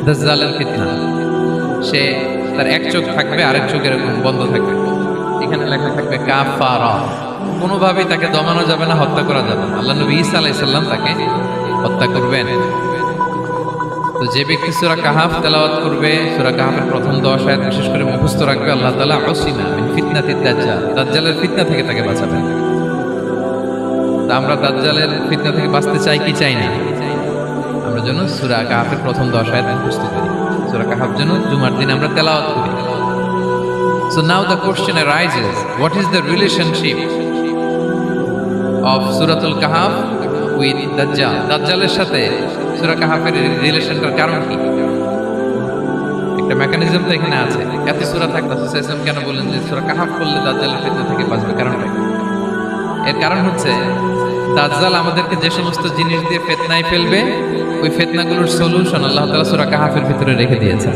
দাজ্জালের ফিতনা। সে তার এক চোখ থাকবে, আরেক চোখ এরকম বন্ধ থাকবে, এখানে লেখা থাকবে কাফারা। কোনোভাবেই তাকে দমানো যাবে না, হত্যা করা যাবে না। আল্লাহ নবী ঈসা আলাইহিস সালাম তাকে হত্যা করবেন। তো যে ব্যক্তি সূরা কাহাফ তেলাওয়াত করবে, সূরা কাহাফের প্রথম 10 আয়াত বিশেষ করে মুখস্থ রাখবে, আল্লাহ তাআলা উসিমা মিন ফিতনাতিদ দাজ্জাল, দাজ্জালের ফিতনা থেকে তাকে বাঁচাবেন। তা আমরা দাজ্জালের ফিতনা থেকে বাঁচতে চাই কি চাই না? আমরা যেন সূরা কাহাফের প্রথম 10 আয়াত মুখস্থ করি, সূরা কাহাফ যেন জুমার দিন আমরা তেলাওয়াত করি। So now the question arises, what is the relationship of Suratul Kahf with Dajjal? দাজ্জালের সাথে সূরা কাহাফের রিলেশনটার কারণ কি? একটা মেকানিজম তো এখানে আছে। এত সূরা থাকতে রাসূল সাল্লাল্লাহু আলাইহি ওয়াসাল্লাম কেন বলেন যে সূরা কাহাফ পড়লে দাজ্জালের ফিতনা থেকে বাঁচবে? কারণটা কি? এর কারণ হচ্ছে দাজ্জাল আমাদেরকে যে সমস্ত জিনিস দিয়ে ফিতনায় ফেলবে, ওই ফিতনাগুলোর সলিউশন আল্লাহ তাআলা সূরা কাহাফের ভিতরে রেখে দিয়েছেন।